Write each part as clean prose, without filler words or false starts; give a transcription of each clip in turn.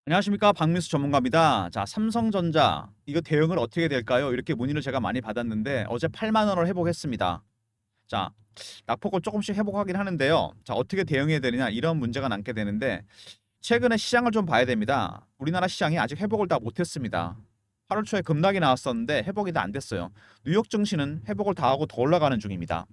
안녕하십니까, 박민수 전문가입니다. 자, 삼성전자 이거 대응을 어떻게 될까요? 이렇게 문의를 제가 많이 받았는데 어제 8만 원을 회복했습니다. 자, 낙폭을 조금씩 회복하긴 하는데요. 자, 어떻게 대응해야 되느냐, 이런 문제가 남게 되는데 최근에 시장을 좀 봐야 됩니다. 우리나라 시장이 아직 회복을 다 못했습니다. 8월 초에 급락이 나왔었는데 회복이 다 안 됐어요. 뉴욕 증시는 회복을 다 하고 더 올라가는 중입니다.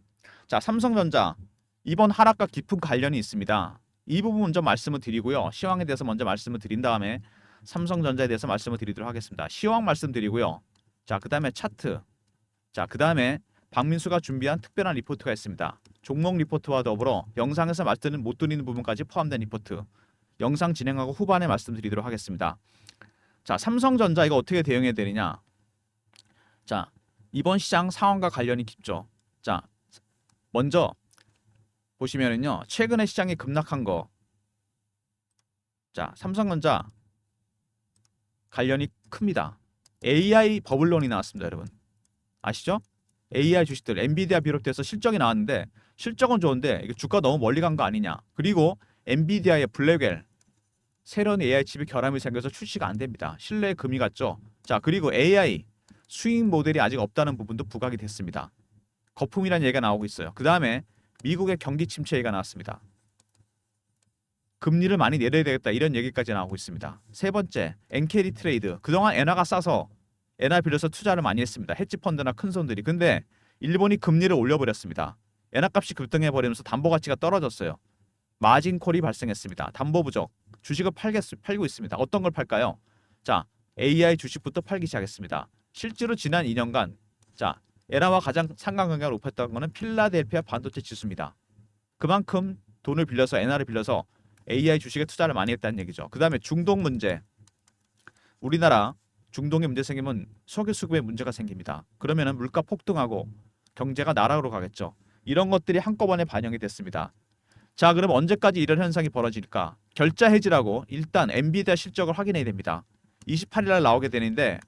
자, 삼성전자 이번 하락과 깊은 관련이 있습니다. 이 부분 먼저 말씀을 드리고요. 시황에 대해서 먼저 말씀을 드린 다음에 삼성전자에 대해서 말씀을 드리도록 하겠습니다. 시황 말씀드리고요. 자, 그다음에 차트. 자, 그다음에 박민수가 준비한 특별한 리포트가 있습니다. 종목 리포트와 더불어 영상에서 말씀을 못 드리는 부분까지 포함된 리포트. 영상 진행하고 후반에 말씀드리도록 하겠습니다. 자, 삼성전자 이거 어떻게 대응해야 되느냐? 자, 이번 시장 상황과 관련이 깊죠. 자, 먼저 보시면은요, 최근에 시장이 급락한 거. 자, 삼성전자 관련이 큽니다. AI 버블론이 나왔습니다, 여러분. 아시죠? AI 주식들 엔비디아 비롯해서 실적이 나왔는데 실적은 좋은데 이게 주가 너무 멀리 간 거 아니냐. 그리고 엔비디아의 블랙웰 새로운 AI 칩이 결함이 생겨서 출시가 안 됩니다. 신뢰의 금이 갔죠. 자, 그리고 AI 수익 모델이 아직 없다는 부분도 부각이 됐습니다. 거품이라는 얘기가 나오고 있어요. 그 다음에 미국의 경기 침체 얘기가 나왔습니다. 금리를 많이 내려야 되겠다, 이런 얘기까지 나오고 있습니다. 세 번째, 엔캐리 트레이드. 그동안 엔화가 싸서 엔화 빌려서 투자를 많이 했습니다. 헤지펀드나 큰 손들이. 근데 일본이 금리를 올려버렸습니다. 엔화 값이 급등해버리면서 담보 가치가 떨어졌어요. 마진콜이 발생했습니다. 담보 부족. 주식을 팔고 있습니다. 어떤 걸 팔까요? 자, AI 주식부터 팔기 시작했습니다. 실제로 지난 2년간 자, 엔화와 가장 상관관계가 높았던 것은 필라델피아 반도체 지수입니다. 그만큼 돈을 빌려서 엔화를 빌려서 AI 주식에 투자를 많이 했다는 얘기죠. 그 다음에 중동 문제. 우리나라 중동에 문제 생기면 석유 수급에 문제가 생깁니다. 그러면은 물가 폭등하고 경제가 나락으로 가겠죠. 이런 것들이 한꺼번에 반영이 됐습니다. 자, 그럼 언제까지 이런 현상이 벌어질까? 결자 해지라고 일단 엔비디아 실적을 확인해야 됩니다. 28일 날 나오게 되는데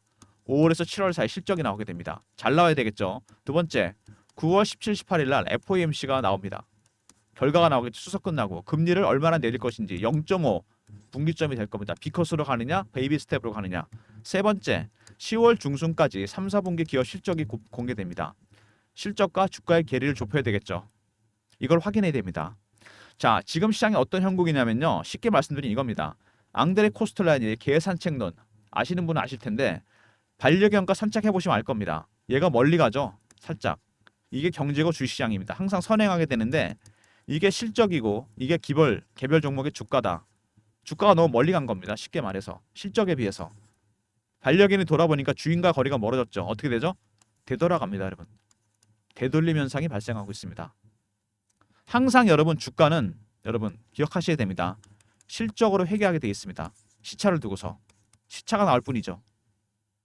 5월에서 7월 사이 실적이 나오게 됩니다. 잘 나와야 되겠죠. 두 번째, 9월 17, 18일 날 FOMC가 나옵니다. 결과가 나오겠죠. 추석 끝나고 금리를 얼마나 내릴 것인지 0.5 분기점이 될 겁니다. 비컷으로 가느냐, 베이비 스텝으로 가느냐. 세 번째, 10월 중순까지 3, 4분기 기업 실적이 공개됩니다. 실적과 주가의 괴리를 좁혀야 되겠죠. 이걸 확인해야 됩니다. 자, 지금 시장이 어떤 형국이냐면요, 쉽게 말씀드린 이겁니다. 앙드레 코스텔라니의 계산책론 아시는 분은 아실 텐데 반려견과 산책해 보시면 알 겁니다. 얘가 멀리 가죠. 살짝. 이게 경제고 주시장입니다. 항상 선행하게 되는데 이게 실적이고 이게 개별 종목의 주가다. 주가가 너무 멀리 간 겁니다. 쉽게 말해서 실적에 비해서. 반려견이 돌아보니까 주인과 거리가 멀어졌죠. 어떻게 되죠? 되돌아갑니다, 여러분. 되돌림 현상이 발생하고 있습니다. 항상 여러분 주가는 여러분 기억하셔야 됩니다. 실적으로 회귀하게 되어 있습니다. 시차를 두고서. 시차가 나올 뿐이죠.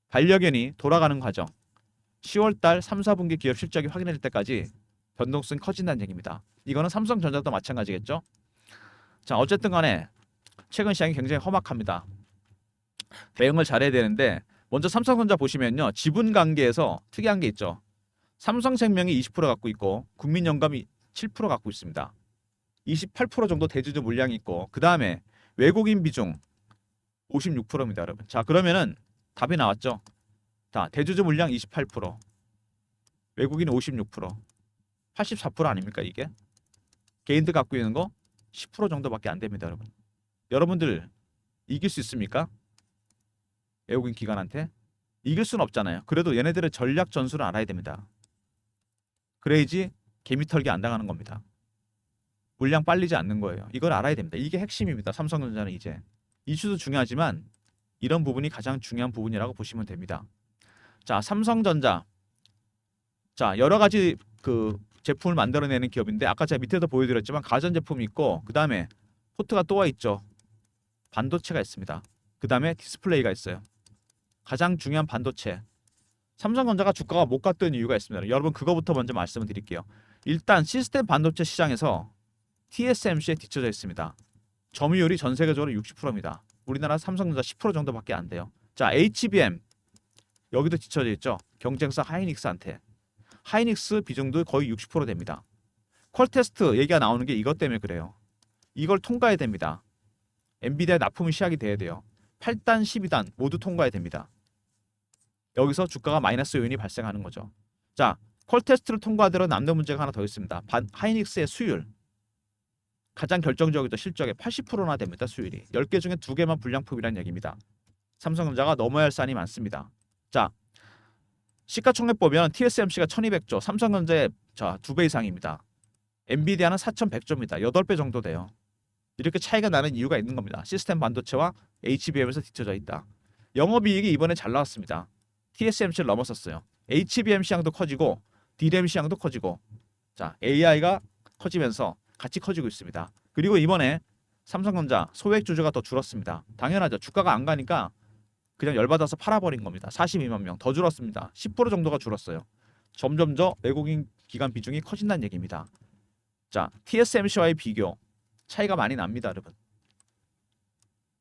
반려견이 돌아가는 과정. 10월달 3, 4분기 기업 실적이 확인될 때까지 변동성이 커진다는 얘기입니다. 이거는 삼성전자도 마찬가지겠죠. 자, 어쨌든 간에 최근 시장이 굉장히 험악합니다. 대응을 잘해야 되는데 먼저 삼성전자 보시면요, 지분 관계에서 특이한 게 있죠. 삼성생명이 20% 갖고 있고 국민연금이 7% 갖고 있습니다. 28% 정도 대주주 물량이 있고 그 다음에 외국인 비중 56%입니다, 여러분. 자, 그러면은 답이 나왔죠. 자, 대주주 물량 28%, 외국인 56%, 84% 아닙니까 이게? 개인들 갖고 있는 거 10% 정도밖에 안 됩니다, 여러분. 여러분들 이길 수 있습니까? 외국인 기관한테? 이길 수는 없잖아요. 그래도 얘네들의 전략 전술을 알아야 됩니다. 그래야지 개미 털기 안 당하는 겁니다. 물량 빨리지 않는 거예요. 이걸 알아야 됩니다. 이게 핵심입니다. 삼성전자는 이제. 이슈도 중요하지만 이런 부분이 가장 중요한 부분이라고 보시면 됩니다. 자, 삼성전자. 자, 여러 가지 그 제품을 만들어내는 기업인데 아까 제가 밑에도 보여드렸지만 가전제품이 있고 그 다음에 포트가 또 와 있죠. 반도체가 있습니다. 그 다음에 디스플레이가 있어요. 가장 중요한 반도체. 삼성전자가 주가가 못 갔던 이유가 있습니다. 여러분 그거부터 먼저 말씀을 드릴게요. 일단 시스템 반도체 시장에서 TSMC에 뒤쳐져 있습니다. 점유율이 전 세계적으로 60%입니다. 우리나라 삼성전자 10% 정도밖에 안 돼요. 자, HBM 여기도 뒤쳐져 있죠. 경쟁사 하이닉스한테. 하이닉스 비중도 거의 60% 됩니다. 퀄테스트 얘기가 나오는 게 이것 때문에 그래요. 이걸 통과해야 됩니다. 엔비디아 납품이 시작이 돼야 돼요. 8단, 12단 모두 통과해야 됩니다. 여기서 주가가 마이너스 요인이 발생하는 거죠. 자, 콜 테스트를 통과하더라도 남는 문제가 하나 더 있습니다. 하이닉스의 수율. 가장 결정적이죠. 실적의 80%나 됩니다. 수율이. 10개 중에 2개만 불량품이라는 얘기입니다. 삼성전자가 넘어야 할 산이 많습니다. 자, 시가총액 보면 TSMC가 1200조, 삼성전자의 2배 이상입니다. 엔비디아는 4100조입니다. 8배 정도 돼요. 이렇게 차이가 나는 이유가 있는 겁니다. 시스템 반도체와 HBM에서 뒤쳐져 있다. 영업이익이 이번에 잘 나왔습니다. TSMC를 넘어섰어요. HBM 시장도 커지고 DRAM 시장도 커지고, 자, AI가 커지면서 같이 커지고 있습니다. 그리고 이번에 삼성전자 소액 주주가 더 줄었습니다. 당연하죠. 주가가 안 가니까 그냥 열받아서 팔아버린 겁니다. 42만 명 더 줄었습니다. 10% 정도가 줄었어요. 점점 더 외국인 기관 비중이 커진다는 얘기입니다. 자, TSMC와의 비교 차이가 많이 납니다, 여러분.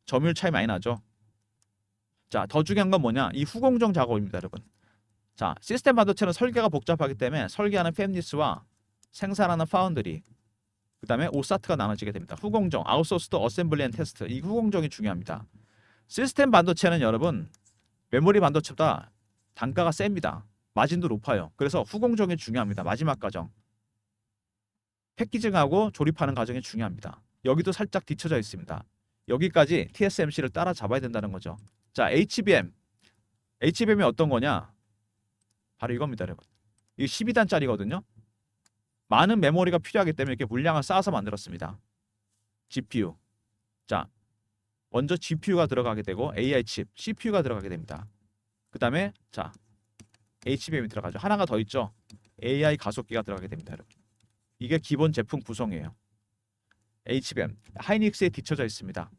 점유율 차이 많이 나죠. 자, 더 중요한 건 뭐냐? 이 후공정 작업입니다, 여러분. 자, 시스템 반도체는 설계가 복잡하기 때문에 설계하는 팹리스와 생산하는 파운드리, 그다음에 오사트가 나눠지게 됩니다. 후공정, 아웃소스드 어셈블리 앤 테스트. 이 후공정이 중요합니다. 시스템 반도체는 여러분 메모리 반도체보다 단가가 셉니다. 마진도 높아요. 그래서 후공정이 중요합니다. 마지막 과정. 패키징하고 조립하는 과정이 중요합니다. 여기도 살짝 뒤쳐져 있습니다. 여기까지 TSMC를 따라잡아야 된다는 거죠. 자, HBM. HBM이 어떤 거냐? 바로 이겁니다, 여러분. 이게 12단짜리거든요. 많은 메모리가 필요하기 때문에 이렇게 물량을 쌓아서 만들었습니다. GPU. 자, 먼저 GPU가 들어가게 되고 AI 칩, CPU가 들어가게 됩니다. 그 다음에 자, HBM이 들어가죠. 하나가 더 있죠. AI 가속기가 들어가게 됩니다, 여러분. 이게 기본 제품 구성이에요. HBM, 하이닉스에 뒤쳐져 있습니다.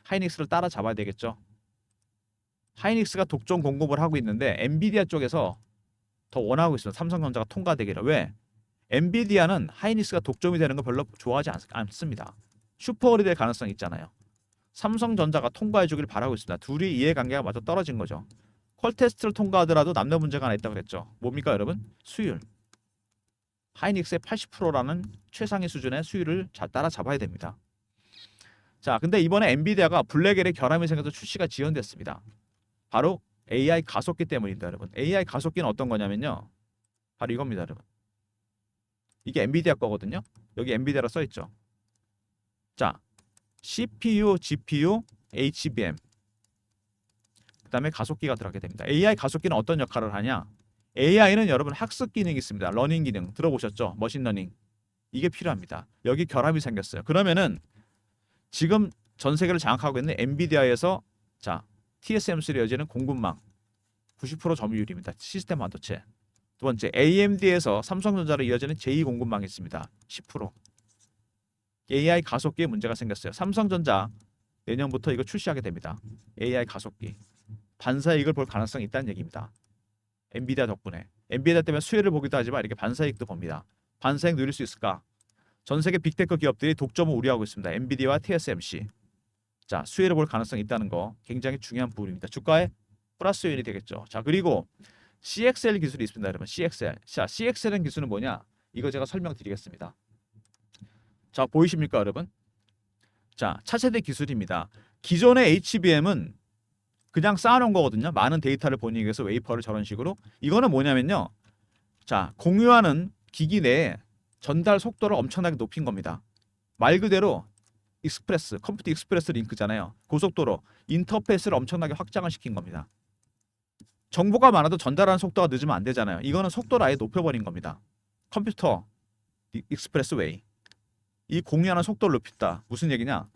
하이닉스를 따라잡아야 되겠죠. 하이닉스가 독점 공급을 하고 있는데 엔비디아 쪽에서 더 원하고 있습니다. 삼성전자가 통과되기를. 왜? 엔비디아는 하이닉스가 독점이 되는 거 별로 좋아하지 않습니다. 슈퍼홀이 될 가능성이 있잖아요. 삼성전자가 통과해 주길 바라고 있습니다. 둘이 이해관계가 마저 떨어진 거죠. 콜 테스트를 통과하더라도 남는 문제가 하나 있다고 그랬죠. 뭡니까, 여러분? 수율. 하이닉스의 80%라는 최상위 수준의 수율을 잘 따라잡아야 됩니다. 자, 근데 이번에 엔비디아가 블랙엘의 결함이 생겨서 출시가 지연됐습니다. 바로 AI 가속기 때문입니다, 여러분. AI 가속기는 어떤 거냐면요. 바로 이겁니다, 여러분. 이게 엔비디아 거거든요. 여기 엔비디아라 써 있죠. 자, CPU, GPU, HBM. 그다음에 가속기가 들어가게 됩니다. AI 가속기는 어떤 역할을 하냐? AI는 여러분 학습 기능이 있습니다. 러닝 기능 들어보셨죠? 머신러닝. 이게 필요합니다. 여기 결함이 생겼어요. 그러면은 지금 전 세계를 장악하고 있는 엔비디아에서 자, TSMC로 이어지는 공급망 90% 점유율입니다. 시스템 반도체. 두 번째, AMD에서 삼성전자로 이어지는 제2공급망이 있습니다. 10%. AI 가속기에 문제가 생겼어요. 삼성전자 내년부터 이거 출시하게 됩니다. AI 가속기. 반사이익을 볼 가능성이 있다는 얘기입니다. 엔비디아 덕분에. 엔비디아 때문에 수혜를 보기도 하지만 이렇게 반사이익도 봅니다. 반사이익 누릴 수 있을까? 전 세계 빅테크 기업들이 독점을 우려하고 있습니다. 엔비디아와 TSMC. 자, 수혜를 볼 가능성이 있다는 거 굉장히 중요한 부분입니다. 주가에 플러스 요인이 되겠죠. 자, 그리고 CXL 기술이 있습니다, 여러분. CXL. 자, CXL은 기술은 뭐냐? 이거 제가 설명드리겠습니다. 자, 보이십니까, 여러분? 자, 차세대 기술입니다. 기존의 HBM은 그냥 쌓아놓은 거거든요. 많은 데이터를 보내기 위해서 웨이퍼를 저런 식으로. 이거는 뭐냐면요. 자, 공유하는 기기 내에 전달 속도를 엄청나게 높인 겁니다. 말 그대로 익스프레스, 컴퓨터 익스프레스 링크잖아요. 고속도로, 인터페이스를 엄청나게 확장을 시킨 겁니다. 정보가 많아도 전달하는 속도가 늦으면 안 되잖아요. 이거는 속도를 아예 높여버린 겁니다. 컴퓨터 익스프레스 웨이. 이 공유하는 속도를 높였다. 무슨 얘기냐?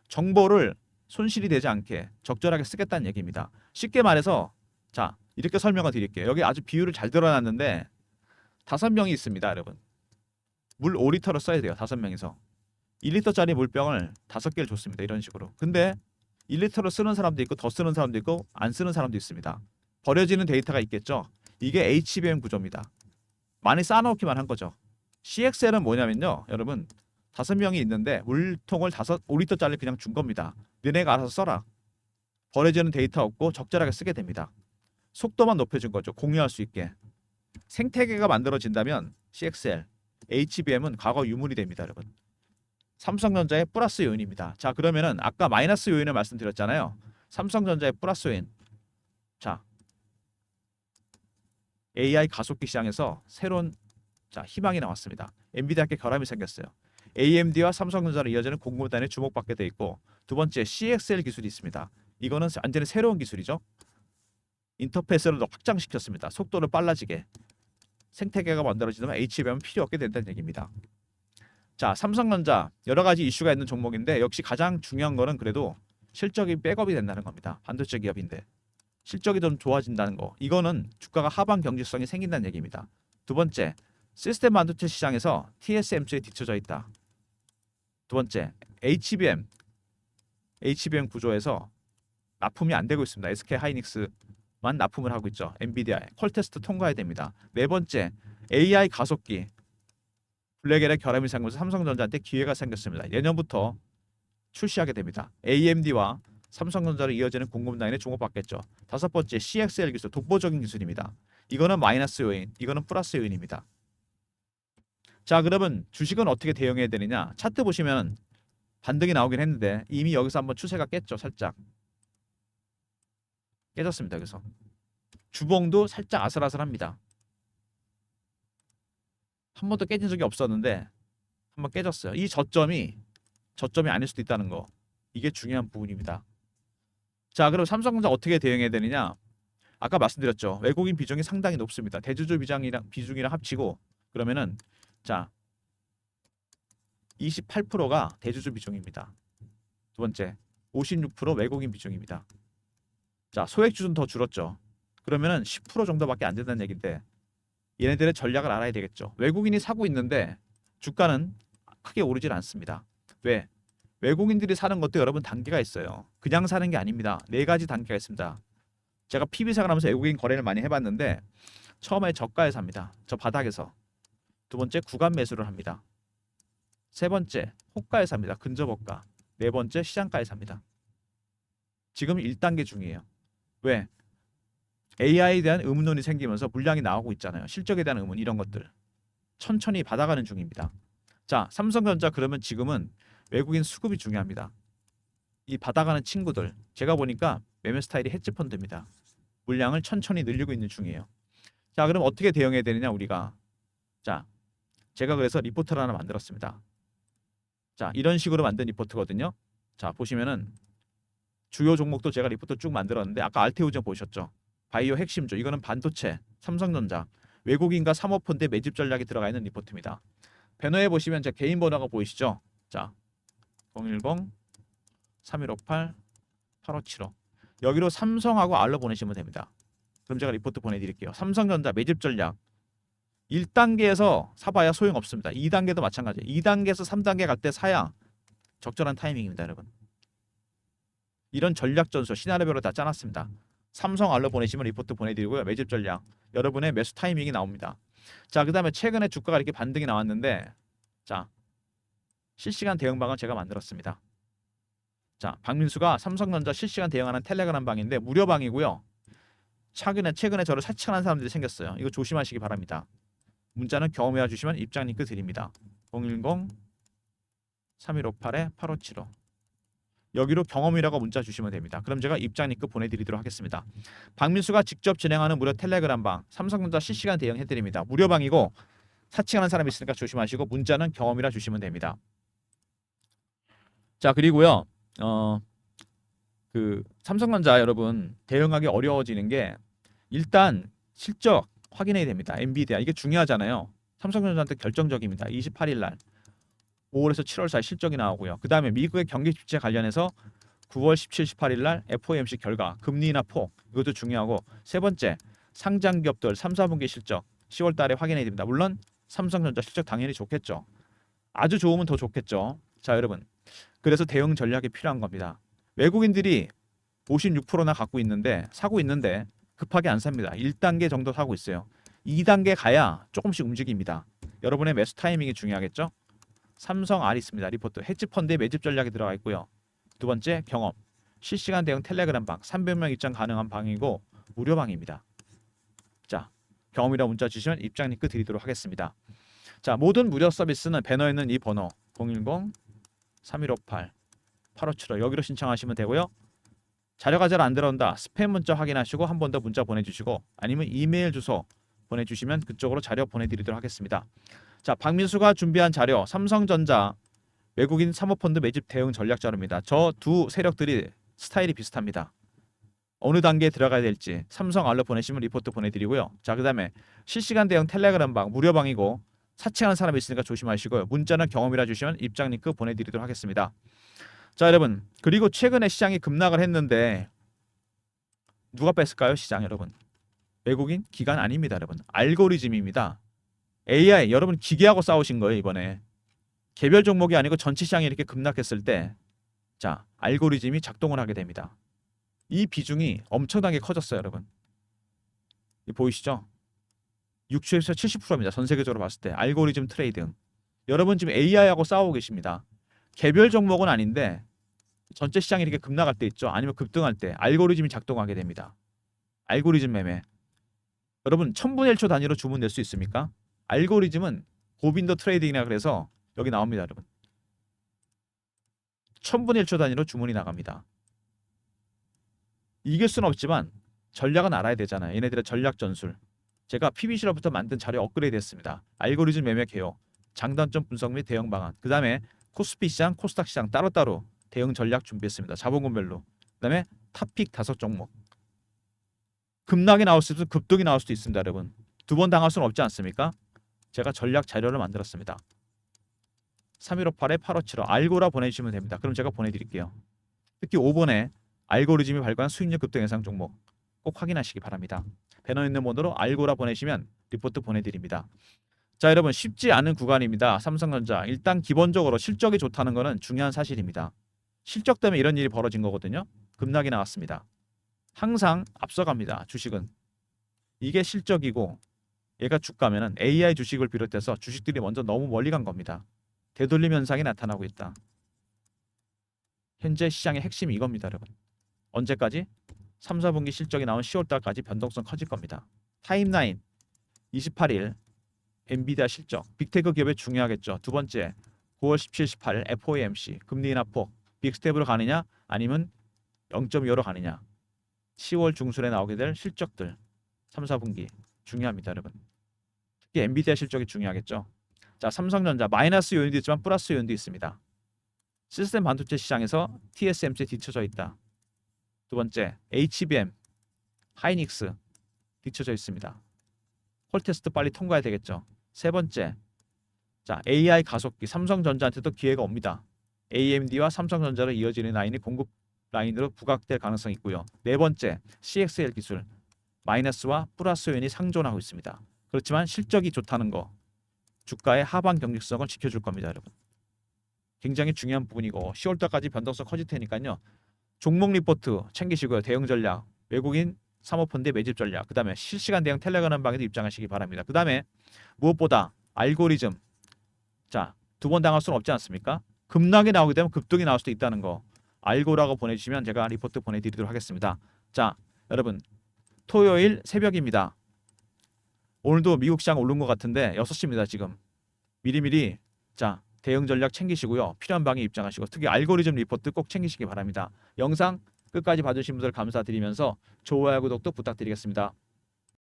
정보를 손실이 되지 않게 적절하게 쓰겠다는 얘기입니다. 쉽게 말해서 자, 이렇게 설명을 드릴게요. 여기 아주 비율을 잘 드러났는데 5명이 있습니다, 여러분. 물 5리터를 써야 돼요. 5명이서. 1리터짜리 물병을 5개를 줬습니다. 이런 식으로. 근데 1리터를 쓰는 사람도 있고 더 쓰는 사람도 있고 안 쓰는 사람도 있습니다. 버려지는 데이터가 있겠죠. 이게 HBM 구조입니다. 많이 쌓아놓기만 한 거죠. CXL은 뭐냐면요, 여러분 5명이 있는데 물통을 5리터짜리 그냥 준 겁니다. 너네가 알아서 써라. 버려지는 데이터 없고 적절하게 쓰게 됩니다. 속도만 높여준 거죠. 공유할 수 있게. 생태계가 만들어진다면 CXL, HBM은 과거 유물이 됩니다, 여러분. 삼성전자의 플러스 요인입니다. 자, 그러면은 아까 마이너스 요인을 말씀드렸잖아요. 삼성전자의 플러스 요인. 자, AI 가속기 시장에서 새로운 희망이 나왔습니다. 엔비디아께 결함이 생겼어요. AMD와 삼성전자로 이어지는 공급단에 주목받게 돼 있고, 두 번째 CXL 기술이 있습니다. 이거는 완전히 새로운 기술이죠. 인터페이스를 더 확장시켰습니다. 속도를 빨라지게. 생태계가 만들어지면 HBM은 필요 없게 된다는 얘기입니다. 자, 삼성전자 여러 가지 이슈가 있는 종목인데 역시 가장 중요한 거는 그래도 실적이 백업이 된다는 겁니다. 반도체 기업인데 실적이 좀 좋아진다는 거. 이거는 주가가 하방 경직성이 생긴다는 얘기입니다. 두 번째, 시스템 반도체 시장에서 TSMC에 뒤쳐져 있다. 두 번째, HBM 구조에서 납품이 안 되고 있습니다. SK 하이닉스만 납품을 하고 있죠. 엔비디아 퀄테스트 통과해야 됩니다. 네 번째, AI 가속기 블랙엘의 결함이 생기면서 삼성전자한테 기회가 생겼습니다. 내년부터 출시하게 됩니다. AMD와 삼성전자로 이어지는 공급 라인에 주목받겠죠. 다섯 번째, CXL 기술 독보적인 기술입니다. 이거는 마이너스 요인, 이거는 플러스 요인입니다. 자, 그러면 주식은 어떻게 대응해야 되느냐? 차트 보시면 반등이 나오긴 했는데 이미 여기서 한번 추세가 깼죠. 살짝 깨졌습니다. 여기서 주봉도 살짝 아슬아슬합니다. 한 번도 깨진 적이 없었는데 한번 깨졌어요. 이 저점이 아닐 수도 있다는 거, 이게 중요한 부분입니다. 자, 그럼 삼성전자 어떻게 대응해야 되느냐? 아까 말씀드렸죠. 외국인 비중이 상당히 높습니다. 대주주 비중이랑 합치고 그러면은 자 28%가 대주주 비중입니다. 두 번째, 56% 외국인 비중입니다. 자, 소액주주는 더 줄었죠. 그러면은 10% 정도밖에 안 된다는 얘기인데 얘네들의 전략을 알아야 되겠죠. 외국인이 사고 있는데 주가는 크게 오르질 않습니다. 왜? 외국인들이 사는 것도 여러분 단계가 있어요. 그냥 사는 게 아닙니다. 네 가지 단계가 있습니다. 제가 PB 생활하면서 외국인 거래를 많이 해봤는데 처음에 저가에 삽니다. 저 바닥에서. 두 번째, 구간 매수를 합니다. 세 번째, 호가에 삽니다. 근접호가. 네 번째, 시장가에 삽니다. 지금 1단계 중이에요. 왜? AI에 대한 의문론이 생기면서 물량이 나오고 있잖아요. 실적에 대한 의문, 이런 것들 천천히 받아가는 중입니다. 자, 삼성전자 그러면 지금은 외국인 수급이 중요합니다. 이 받아가는 친구들, 제가 보니까 매매 스타일이 헤지펀드입니다. 물량을 천천히 늘리고 있는 중이에요. 자, 그럼 어떻게 대응해야 되느냐 우리가. 자, 제가 그래서 리포트를 하나 만들었습니다. 자, 이런 식으로 만든 리포트거든요. 자, 보시면은 주요 종목도 제가 리포트 쭉 만들었는데 아까 알테오젠 보셨죠? 바이오 핵심주, 이거는 반도체, 삼성전자, 외국인과 사모펀드의 매집 전략이 들어가 있는 리포트입니다. 배너에 보시면 제 개인 번호가 보이시죠? 자, 010-3158-8575 여기로 삼성하고 R로 보내시면 됩니다. 그럼 제가 리포트 보내드릴게요. 삼성전자 매집 전략 1단계에서 사봐야 소용없습니다. 2단계도 마찬가지예요. 2단계에서 3단계 갈 때 사야 적절한 타이밍입니다. 여러분, 이런 전략 전술 시나리오별로 다 짜놨습니다. 삼성 R로 보내시면 리포트 보내드리고요. 매집 전략, 여러분의 매수 타이밍이 나옵니다. 자, 그 다음에 최근에 주가가 이렇게 반등이 나왔는데 자, 실시간 대응방을 제가 만들었습니다. 자, 박민수가 삼성전자 실시간 대응하는 텔레그램 방인데 무료방이고요. 최근에 저를 사칭하는 사람들이 생겼어요. 이거 조심하시기 바랍니다. 문자는 경험해 주시면 입장 링크 드립니다. 010-3158-8575 여기로 경험이라고 문자 주시면 됩니다. 그럼 제가 입장 링크 보내드리도록 하겠습니다. 박민수가 직접 진행하는 무료 텔레그램 방, 삼성전자 실시간 대응 해드립니다. 무료방이고 사칭하는 사람이 있으니까 조심하시고 문자는 경험이라 주시면 됩니다. 자, 그리고요 그 삼성전자 여러분 대응하기 어려워지는 게 일단 실적 확인해야 됩니다. 엔비디아 이게 중요하잖아요. 삼성전자한테 결정적입니다. 28일 날 5월에서 7월 사이 실적이 나오고요. 그 다음에 미국의 경기 주체 관련해서 9월 17, 18일 날 FOMC 결과, 금리 인하 폭, 이것도 중요하고 세 번째 상장 기업들 3, 4분기 실적 10월 달에 확인해야 됩니다. 물론 삼성전자 실적 당연히 좋겠죠. 아주 좋으면 더 좋겠죠. 자, 여러분, 그래서 대응 전략이 필요한 겁니다. 외국인들이 56%나 갖고 있는데 사고 있는데 급하게 안 삽니다. 1단계 정도 사고 있어요. 2단계 가야 조금씩 움직입니다. 여러분의 매수 타이밍이 중요하겠죠. 삼성 R 있습니다. 리포트 헤지펀드의 매집 전략이 들어가 있고요. 두 번째, 경험 실시간 대응 텔레그램 방 300명 입장 가능한 방이고 무료방입니다. 자, 경험이라 문자 주시면 입장 링크 드리도록 하겠습니다. 자, 모든 무료 서비스는 배너에 있는 이 번호 010-3158-8575 여기로 신청하시면 되고요. 자료가 잘 안 들어온다. 스팸 문자 확인하시고 한 번 더 문자 보내주시고 아니면 이메일 주소 보내주시면 그쪽으로 자료 보내드리도록 하겠습니다. 자, 박민수가 준비한 자료 삼성전자 외국인 사모펀드 매집 대응 전략 자료입니다. 저 두 세력들이 스타일이 비슷합니다. 어느 단계에 들어가야 될지 삼성 알로 보내시면 리포트 보내드리고요. 자, 그 다음에 실시간 대응 텔레그램방 무료방이고 사칭하는 사람이 있으니까 조심하시고요. 문자는 경험이라 주시면 입장 링크 보내드리도록 하겠습니다. 자, 여러분, 그리고 최근에 시장이 급락을 했는데 누가 뺐을까요? 시장 여러분, 외국인 기관 아닙니다. 여러분, 알고리즘입니다. AI, 여러분 기계하고 싸우신 거예요. 이번에 개별 종목이 아니고 전체 시장이 이렇게 급락했을 때 자, 알고리즘이 작동을 하게 됩니다. 이 비중이 엄청나게 커졌어요. 여러분, 이 보이시죠? 60에서 70%입니다. 전 세계적으로 봤을 때 알고리즘 트레이딩. 여러분 지금 AI하고 싸우고 계십니다. 개별 종목은 아닌데 전체 시장이 이렇게 급락할 때 있죠. 아니면 급등할 때 알고리즘이 작동하게 됩니다. 알고리즘 매매. 여러분 1000분의 1초 단위로 주문 낼 수 있습니까? 알고리즘은 고빈도 트레이딩이라 그래서 여기 나옵니다. 여러분 1000분의 1초 단위로 주문이 나갑니다. 이길 수는 없지만 전략은 알아야 되잖아요. 얘네들의 전략 전술. 제가 PBC로부터 만든 자료 업그레이드 했습니다. 알고리즘 매매 개요, 장단점 분석 및 대응 방안. 그 다음에 코스피 시장, 코스닥 시장 따로따로 대응 전략 준비했습니다. 자본군별로. 그 다음에 탑픽 5종목. 급락이 나올 수도 있고 급등이 나올 수도 있습니다. 여러분. 두 번 당할 수는 없지 않습니까? 제가 전략 자료를 만들었습니다. 3158-8575 알고라 보내주시면 됩니다. 그럼 제가 보내드릴게요. 특히 5번에 알고리즘이 발굴한 수익률 급등 예상 종목 꼭 확인하시기 바랍니다. 배너 있는 번호로 알고라 보내시면 리포트 보내드립니다. 자, 여러분 쉽지 않은 구간입니다. 삼성전자 일단 기본적으로 실적이 좋다는 것은 중요한 사실입니다. 실적 때문에 이런 일이 벌어진 거거든요. 급락이 나왔습니다. 항상 앞서갑니다. 주식은 이게 실적이고 얘가 주가면은 AI 주식을 비롯해서 주식들이 먼저 너무 멀리 간 겁니다. 되돌림 현상이 나타나고 있다. 현재 시장의 핵심이 이겁니다. 여러분 언제까지? 3, 4분기 실적이 나온 10월달까지 변동성 커질 겁니다. 타임라인 28일 엔비디아 실적, 빅테크 기업에 중요하겠죠. 두 번째 9월 17, 18일 FOMC 금리 인하 폭 빅스텝으로 가느냐 아니면 0.25로 가느냐. 10월 중순에 나오게 될 실적들 3, 4분기 중요합니다. 여러분 특히 엔비디아 실적이 중요하겠죠. 자, 삼성전자 마이너스 요인도 있지만 플러스 요인도 있습니다. 시스템 반도체 시장에서 TSMC에 뒤쳐져 있다. 두 번째 HBM, 하이닉스 뒤쳐져 있습니다. 홀 테스트 빨리 통과해야 되겠죠. 세 번째, 자 AI 가속기 삼성전자한테도 기회가 옵니다. AMD와 삼성전자로 이어지는 라인이 공급 라인으로 부각될 가능성이 있고요. 네 번째, CXL 기술 마이너스와 플러스 요인이 상존하고 있습니다. 그렇지만 실적이 좋다는 거 주가의 하방 경직성을 지켜줄 겁니다. 여러분 굉장히 중요한 부분이고 10월달까지 변동성 커질 테니까요. 종목 리포트 챙기시고요. 대응 전략, 외국인 사모펀드 매집 전략, 그 다음에 실시간 대응 텔레그램 방에도 입장하시기 바랍니다. 그 다음에 무엇보다 알고리즘, 자, 두 번 당할 수는 없지 않습니까? 급락이 나오게 되면 급등이 나올 수도 있다는 거 알고라고 보내주시면 제가 리포트 보내드리도록 하겠습니다. 자, 여러분 토요일 새벽입니다. 오늘도 미국 시장 오른 것 같은데 6시입니다. 지금 미리미리 자 대응 전략 챙기시고요. 필요한 방에 입장하시고 특히 알고리즘 리포트 꼭 챙기시기 바랍니다. 영상 끝까지 봐주신 분들 감사드리면서 좋아요, 구독도 부탁드리겠습니다.